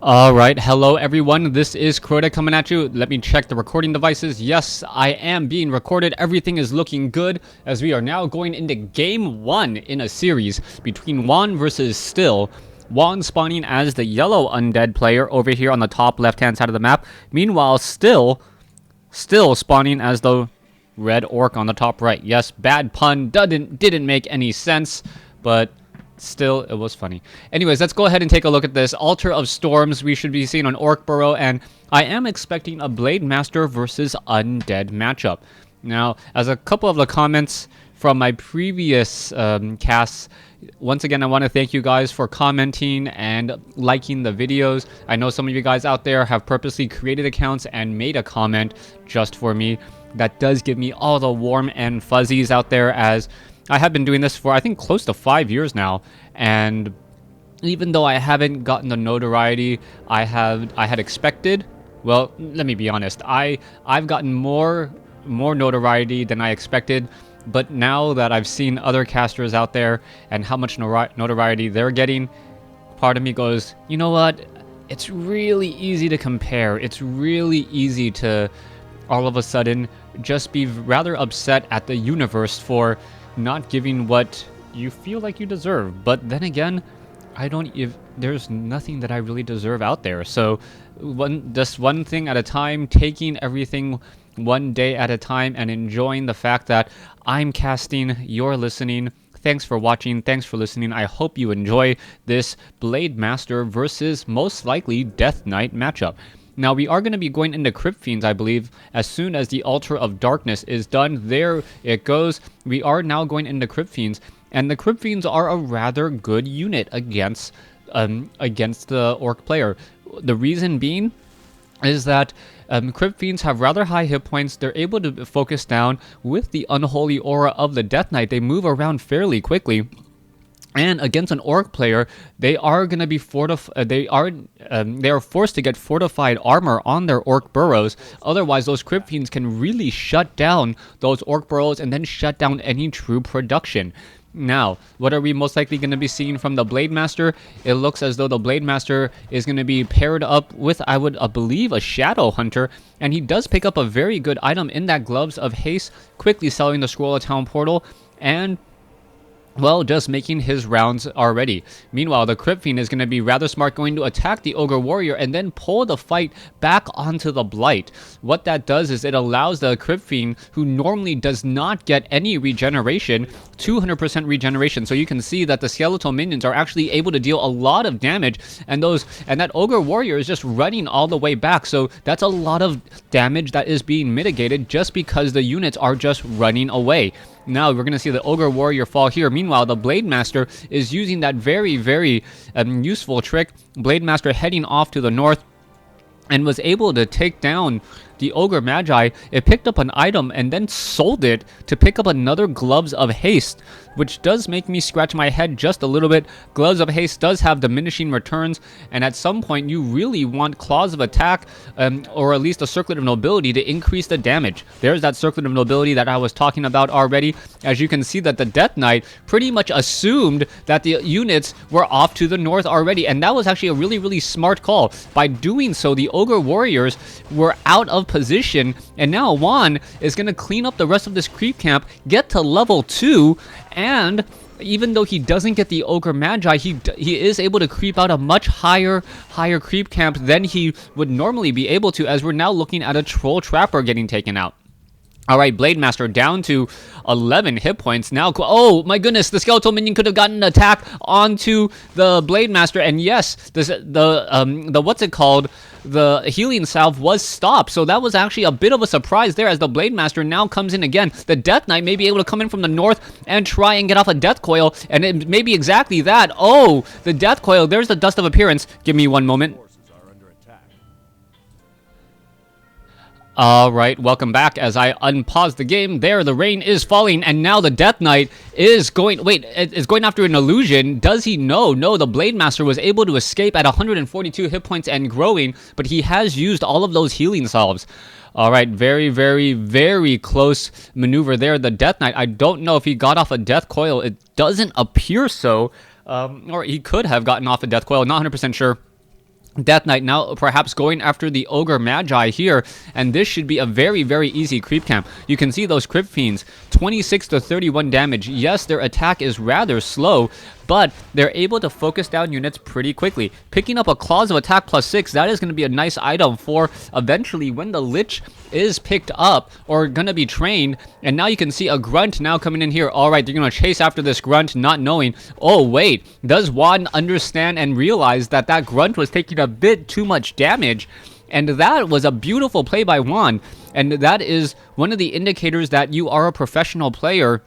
Alright, hello everyone, this is Crota coming at you. Let me check the recording devices. Yes, I am being recorded. Everything is looking good as we are now going into game 1 in a series between Juan versus Still. Juan spawning as the yellow undead player over here on the top left hand side of the map. Meanwhile, Still spawning as the red orc on the top right. Yes, bad pun, didn't make any sense, but still, it was funny. Anyways, let's go ahead and take a look at this. Altar of Storms we should be seeing on Orc Burrow, and I am expecting a Blade Master versus Undead matchup. Now, as a couple of the comments from my previous casts, once again, I want to thank you guys for commenting and liking the videos. I know some of you guys out there have purposely created accounts and made a comment just for me. That does give me all the warm and fuzzies out there, as I have been doing this for, I think, close to 5 years now, and even though I haven't gotten the notoriety I had expected, well, let me be honest, I've gotten more notoriety than I expected. But now that I've seen other casters out there and how much notoriety they're getting, part of me goes, you know what? It's really easy to compare. It's really easy to all of a sudden just be rather upset at the universe for not giving what you feel like you deserve. But then again, there's nothing that I really deserve out there. So just one thing at a time, taking everything one day at a time and enjoying the fact that I'm casting, you're listening. Thanks for watching, thanks for listening. I hope you enjoy this Blade Master versus most likely Death Knight matchup. Now, we are going to be going into Crypt Fiends, I believe, as soon as the Altar of Darkness is done. There it goes. We are now going into Crypt Fiends, and the Crypt Fiends are a rather good unit against the Orc player. The reason being is that Crypt Fiends have rather high hit points. They're able to focus down with the Unholy Aura of the Death Knight. They move around fairly quickly. And against an Orc player, they are going to be they are forced to get fortified armor on their Orc burrows. Otherwise, those Crypt Fiends can really shut down those Orc burrows and then shut down any true production. Now, what are we most likely going to be seeing from the Blade Master? It looks as though the Blade Master is going to be paired up with, I believe, a Shadow Hunter, and he does pick up a very good item in that Gloves of Haste, quickly selling the Scroll of Town Portal, and well, just making his rounds already. Meanwhile, the Crypt Fiend is going to be rather smart, going to attack the Ogre Warrior and then pull the fight back onto the Blight. What that does is it allows the Crypt Fiend, who normally does not get any regeneration, 200% regeneration. So you can see that the skeletal minions are actually able to deal a lot of damage, and that Ogre Warrior is just running all the way back. So that's a lot of damage that is being mitigated just because the units are just running away. Now we're going to see the Ogre Warrior fall here. Meanwhile, the Blade Master is using that very, very useful trick. Blade Master heading off to the north and was able to take down the Ogre Magi. It picked up an item and then sold it to pick up another Gloves of Haste, which does make me scratch my head just a little bit. Gloves of Haste does have diminishing returns, and at some point you really want Claws of Attack, or at least a Circlet of Nobility to increase the damage. There's that Circlet of Nobility that I was talking about already. As you can see, that the Death Knight pretty much assumed that the units were off to the north already, and that was actually a really, really smart call. By doing so, the Ogre Warriors were out of position, and now Juan is going to clean up the rest of this creep camp, get to level 2, and even though he doesn't get the Ogre Magi, he is able to creep out a much higher creep camp than he would normally be able to, as we're now looking at a Troll Trapper getting taken out. Alright, Blade Master down to 11 hit points now. Oh my goodness, the skeletal minion could have gotten an attack onto the Blade Master, and yes, the what's it called? The healing salve was stopped, so that was actually a bit of a surprise there, as the Blade Master now comes in again. The Death Knight may be able to come in from the north and try and get off a Death Coil, and it may be exactly that. Oh, the Death Coil, there's the Dust of Appearance. Give me one moment. Alright, welcome back. As I unpause the game, there the rain is falling, and now the Death Knight is going after an illusion. Does he know? No, the Blade Master was able to escape at 142 hit points and growing, but he has used all of those healing salves. Alright, very, very, very close maneuver there. The Death Knight, I don't know if he got off a Death Coil. It doesn't appear so. Or he could have gotten off a Death Coil, not 100% sure. Death Knight now perhaps going after the Ogre Magi here, and this should be a very, very easy creep camp. You can see those Crypt Fiends, 26 to 31 damage. Yes, their attack is rather slow, but they're able to focus down units pretty quickly. Picking up a Claws of Attack +6, that is going to be a nice item for eventually when the Lich is picked up or going to be trained. And now you can see a Grunt now coming in here. Alright, they're going to chase after this Grunt, not knowing, oh wait, does Juan understand and realize that that Grunt was taking a bit too much damage? And that was a beautiful play by Juan. And that is one of the indicators that you are a professional player,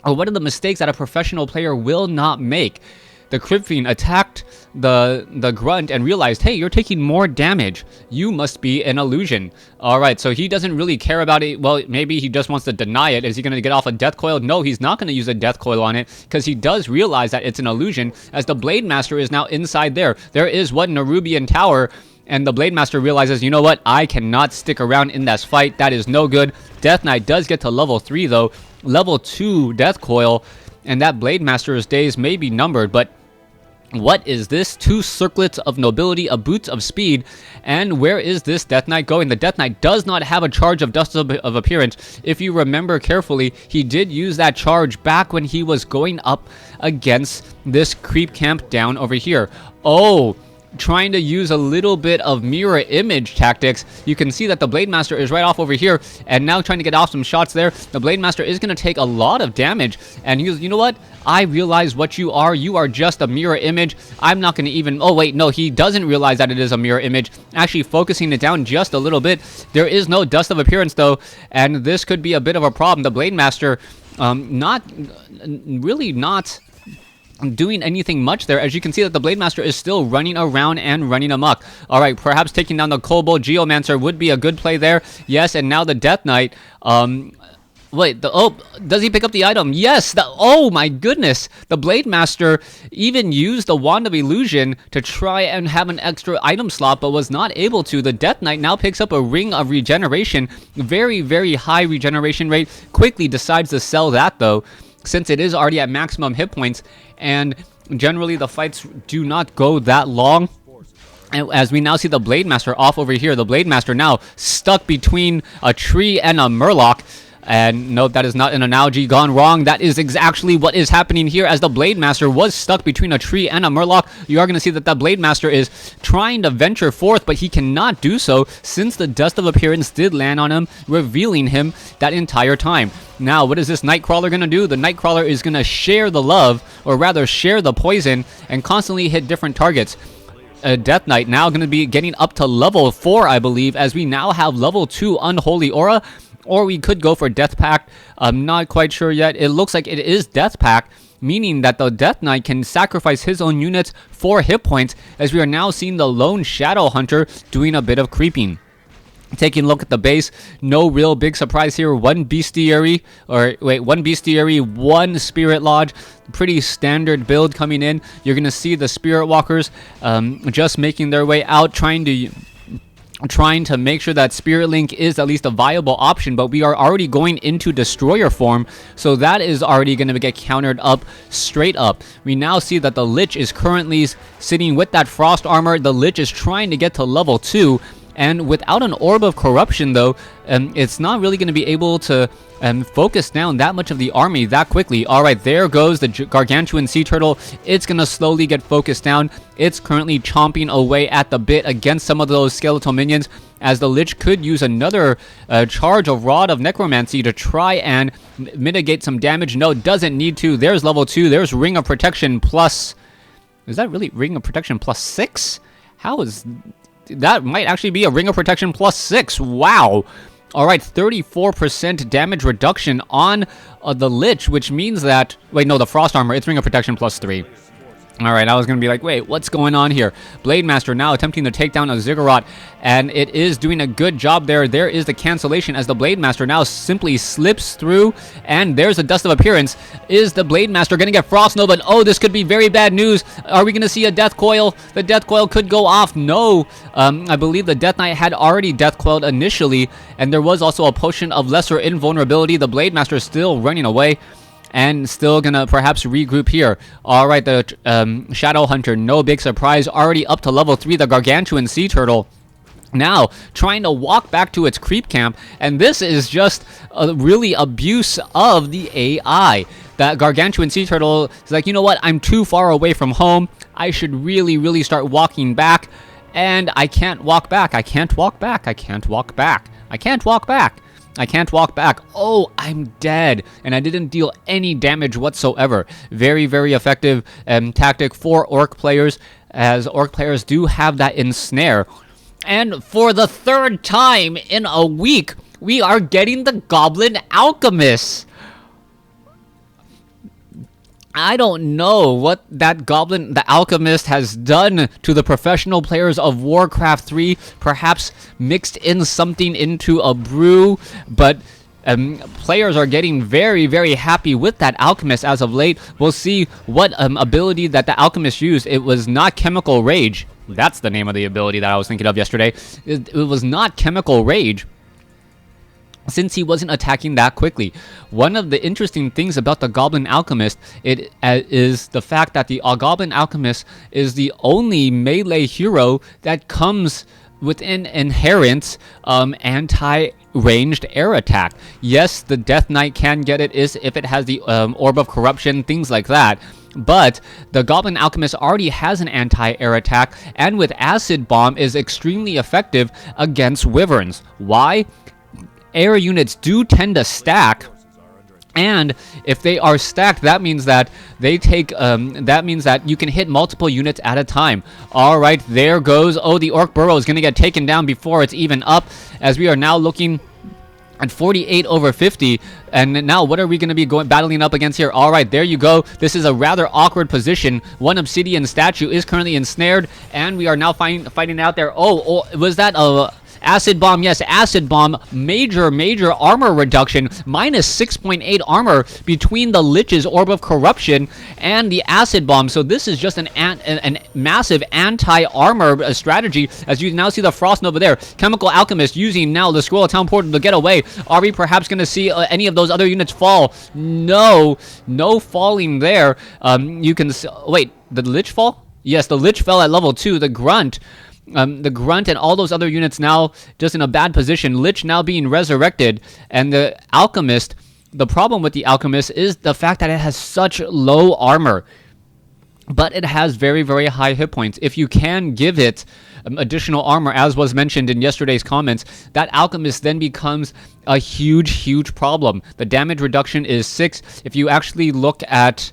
or one of the mistakes that a professional player will not make. The Crypt Fiend attacked the Grunt and realized, hey, you're taking more damage. You must be an illusion. Alright, so he doesn't really care about it. Well, maybe he just wants to deny it. Is he going to get off a Death Coil? No, he's not going to use a Death Coil on it, because he does realize that it's an illusion, as the Blade Master is now inside there. There is what, Nerubian Tower, and the Blade Master realizes, you know what, I cannot stick around in this fight. That is no good. Death Knight does get to level 3 though. Level 2 Death Coil, and that Blade Master's days may be numbered, but what is this? 2 circlets of nobility, a boots of speed, and where is this Death Knight going? The Death Knight does not have a charge of Dust of Appearance. If you remember carefully, he did use that charge back when he was going up against this creep camp down over here. Oh, trying to use a little bit of mirror image tactics. You can see that the Blade Master is right off over here, and now trying to get off some shots there. The Blade Master is going to take a lot of damage, and he goes, you know what, I realize what you are just a mirror image. I'm not going to even, oh wait, no, he doesn't realize that it is a mirror image, actually focusing it down just a little bit. There is no Dust of Appearance though, and this could be a bit of a problem. The Blade Master not doing anything much there, as you can see that the Blade Master is still running around and running amok. Alright, perhaps taking down the Kobold Geomancer would be a good play there. Yes, and now the Death Knight, wait, does he pick up the item? Yes, oh my goodness! The Blade Master even used the Wand of Illusion to try and have an extra item slot, but was not able to. The Death Knight now picks up a Ring of Regeneration, very, very high regeneration rate, quickly decides to sell that though, since it is already at maximum hit points, and generally the fights do not go that long. And as we now see the Blade Master off over here, the Blade Master now stuck between a tree and a Murloc. And no, that is not an analogy gone wrong. That is exactly what is happening here, as the Blade Master was stuck between a tree and a Murloc. You are going to see that the Blade Master is trying to venture forth, but he cannot do so since the Dust of Appearance did land on him, revealing him that entire time. Now, what is this Nightcrawler going to do? The Nightcrawler is going to share the love, or rather share the poison, and constantly hit different targets. Death Knight now going to be getting up to level 4, I believe, as we now have level 2 Unholy Aura. Or we could go for Death Pact. I'm not quite sure yet. It looks like it is Death Pact, meaning that the Death Knight can sacrifice his own units for hit points, as we are now seeing the Lone Shadow Hunter doing a bit of creeping. Taking a look at the base, no real big surprise here. One Bestiary, one Spirit Lodge. Pretty standard build coming in. You're going to see the Spirit Walkers just making their way out, trying to make sure that Spirit Link is at least a viable option, but we are already going into Destroyer form, so that is already going to get countered up straight up. We now see that the Lich is currently sitting with that Frost Armor. The Lich is trying to get to level 2, and without an Orb of Corruption though, it's not really going to be able to focus down that much of the army that quickly. Alright, there goes the Gargantuan Sea Turtle. It's going to slowly get focused down. It's currently chomping away at the bit against some of those skeletal minions, as the Lich could use another charge of Rod of Necromancy to try and mitigate some damage. No, doesn't need to. There's level 2. There's Ring of Protection plus... Is that really Ring of Protection plus 6? How is... That might actually be a Ring of Protection plus 6. Wow. Alright, 34% damage reduction on the Lich, which means that... Wait, no, the Frost Armor, it's Ring of Protection plus 3. Alright, I was going to be like, wait, what's going on here? Blade Master now attempting to take down a Ziggurat, and it is doing a good job there. There is the cancellation, as the Blade Master now simply slips through, and there's a Dust of Appearance. Is the Blade Master going to get Frost Nova? Oh, this could be very bad news. Are we going to see a Death Coil? The Death Coil could go off. No, I believe the Death Knight had already Death Coiled initially, and there was also a Potion of Lesser Invulnerability. The Blade Master is still running away. and still gonna perhaps regroup here. All right, the Shadow Hunter, no big surprise, already up to level 3. The Gargantuan Sea Turtle now trying to walk back to its creep camp, and this is just a really abuse of the AI. That Gargantuan Sea Turtle is like, you know what, I'm too far away from home, I should really start walking back, and I can't walk back. I can't walk back. I can't walk back. I can't walk back. I can't walk back. Oh, I'm dead. And I didn't deal any damage whatsoever. Very effective tactic for Orc players, as Orc players do have that ensnare. And for the 3rd time in a week, we are getting the Goblin Alchemist. I don't know what that Goblin, the Alchemist, has done to the professional players of WarCraft 3. Perhaps mixed in something into a brew, but players are getting very happy with that Alchemist as of late. We'll see what ability that the Alchemist used. It was not Chemical Rage. That's the name of the ability that I was thinking of yesterday. It was not Chemical Rage, since he wasn't attacking that quickly. One of the interesting things about the Goblin Alchemist is the fact that the Goblin Alchemist is the only melee hero that comes with an inherent anti-ranged air attack. Yes, the Death Knight can get it if it has the Orb of Corruption, things like that. But the Goblin Alchemist already has an anti-air attack, and with Acid Bomb is extremely effective against Wyverns. Why? Air units do tend to stack, and if they are stacked, that means that they take that means that you can hit multiple units at a time. All right, there goes. Oh, the Orc Burrow is going to get taken down before it's even up, as we are now looking at 48 over 50. And now what are we going to be battling up against here? All right, there you go. This is a rather awkward position. One Obsidian statue is currently ensnared, and we are now fighting out there. Oh, was that a Acid Bomb? Yes, Acid Bomb. Major armor reduction. Minus 6.8 armor between the Lich's Orb of Corruption and the Acid Bomb. So this is just an massive anti-armor strategy, as you now see the Frost Nova there. Chemical Alchemist using now the Scroll of Town Portal to get away. Are we perhaps going to see any of those other units fall? No falling there. You can wait, did the Lich fall? Yes, the Lich fell at level 2. The Grunt and all those other units now just in a bad position. Lich now being resurrected, and the Alchemist, the problem with the Alchemist is the fact that it has such low armor, but it has very high hit points. If you can give it additional armor, as was mentioned in yesterday's comments, that Alchemist then becomes a huge problem. The damage reduction is 6. If you actually look at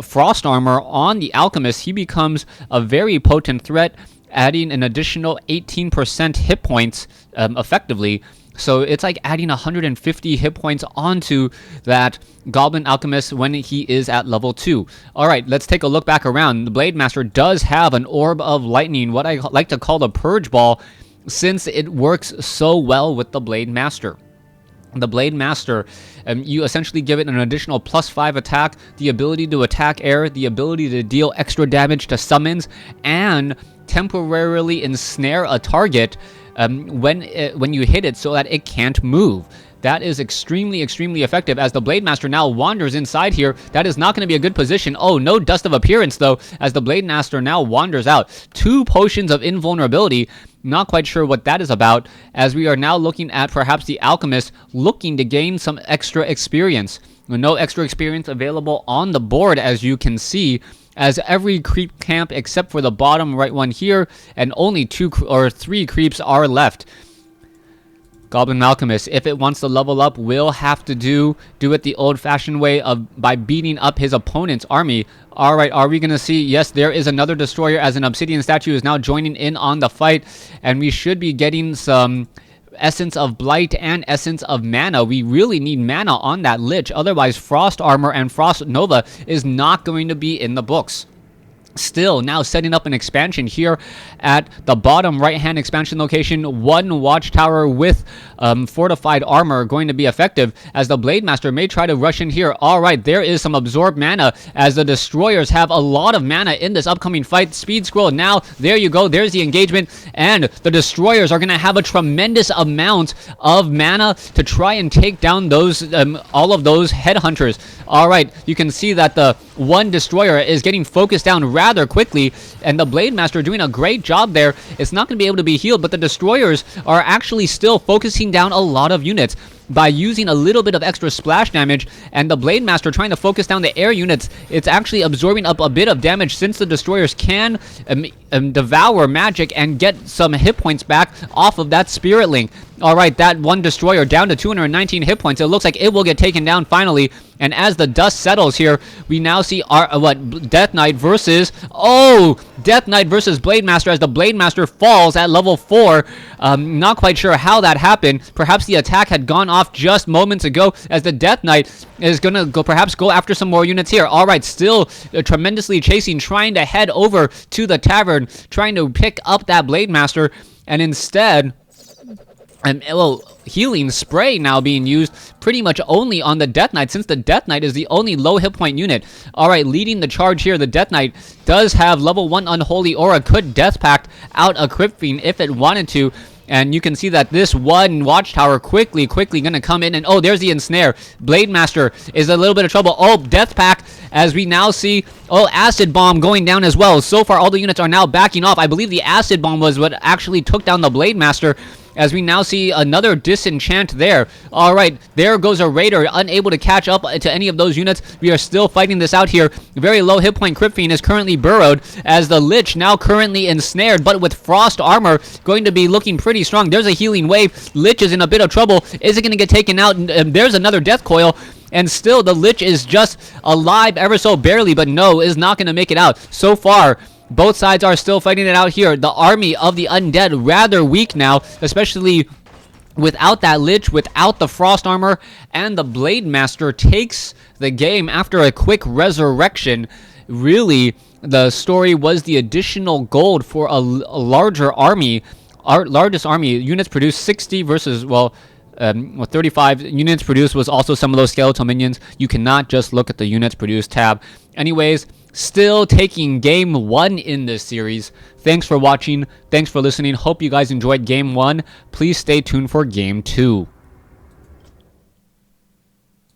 frost armor on the Alchemist, he becomes a very potent threat, adding an additional 18% hit points effectively. So it's like adding 150 hit points onto that Goblin Alchemist when he is at level 2. Alright, let's take a look back around. The Blade Master does have an Orb of Lightning, what I like to call the Purge Ball, since it works so well with the Blade Master. The Blade Master, you essentially give it an additional +5 attack, the ability to attack air, the ability to deal extra damage to summons, and temporarily ensnare a target when you hit it so that it can't move. That is extremely effective, as the Blade Master now wanders inside here. That is not going to be a good position. Oh, no Dust of Appearance, though, as the Blade Master now wanders out. 2 potions of invulnerability. Not quite sure what that is about, as we are now looking at perhaps the Alchemist looking to gain some extra experience. No extra experience available on the board, as you can see, as every creep camp except for the bottom right one here, and only 2 or 3 creeps are left. Goblin Alchemist, if it wants to level up, will have to do it the old-fashioned way by beating up his opponent's army. Alright, are we going to see? Yes, there is another destroyer, as an Obsidian statue is now joining in on the fight, and we should be getting some Essence of Blight and Essence of Mana. We really need mana on that Lich, otherwise Frost Armor and Frost Nova is not going to be in the books. Still now setting up an expansion here at the bottom right hand expansion location. One watchtower with fortified armor going to be effective, as the Blade Master may try to rush in here. All right, there is some absorbed mana, as the destroyers have a lot of mana in this upcoming fight. Speed scroll now, there you go, there's the engagement, and the destroyers are going to have a tremendous amount of mana to try and take down those all of those headhunters. All right, you can see that the one destroyer is getting focused down rather quickly, and the Blade Master doing a great job there. It's not going to be able to be healed, but the destroyers are actually still focusing down a lot of units by using a little bit of extra splash damage, and the Blade Master trying to focus down the air units. It's actually absorbing up a bit of damage, since the destroyers can devour magic and get some hit points back off of that Spirit Link. All right, that one destroyer down to 219 hit points. It looks like it will get taken down finally. And as the dust settles here, we now see our Death Knight versus Death Knight versus Blade Master, as the Blade Master falls at level 4. Not quite sure how that happened. Perhaps the attack had gone off just moments ago, as the Death Knight is gonna perhaps go after some more units here. All right, still tremendously chasing, trying to head over to the tavern, trying to pick up that Blade Master, and instead, healing spray now being used pretty much only on the Death Knight, since the Death Knight is the only low hit point unit. Alright, leading the charge here, the Death Knight does have level 1 Unholy Aura, could Death Pact out a Crypt Fiend if it wanted to. And you can see that this one watchtower quickly gonna come in, and there's the ensnare. Blade Master is a little bit of trouble. Death Pack, as we now see, Acid Bomb going down as well. So far, all the units are now backing off. I believe the Acid Bomb was what actually took down the Blade Master, as we now see another disenchant there. All right, there goes a Raider, unable to catch up to any of those units. We are still fighting this out here. Very low hit point Crypt Fiend is currently burrowed, as the Lich now currently ensnared, but with Frost Armor going to be looking pretty strong. There's a healing wave. Lich is in a bit of trouble. Is it going to get taken out? And there's another Death Coil. And still, the Lich is just alive ever so barely, but no, is not going to make it out. So far, both sides are still fighting it out here. The army of the Undead rather weak now, especially without that Lich, without the Frost Armor, and the Blade Master takes the game after a quick resurrection. Really, the story was the additional gold for a larger army. Our largest army, units produced 60 versus, 35 units produced was also some of those skeletal minions. You cannot just look at the units produced tab. Anyways, still taking game 1 in this series. Thanks for watching. Thanks for listening. Hope you guys enjoyed game 1. Please stay tuned for game 2.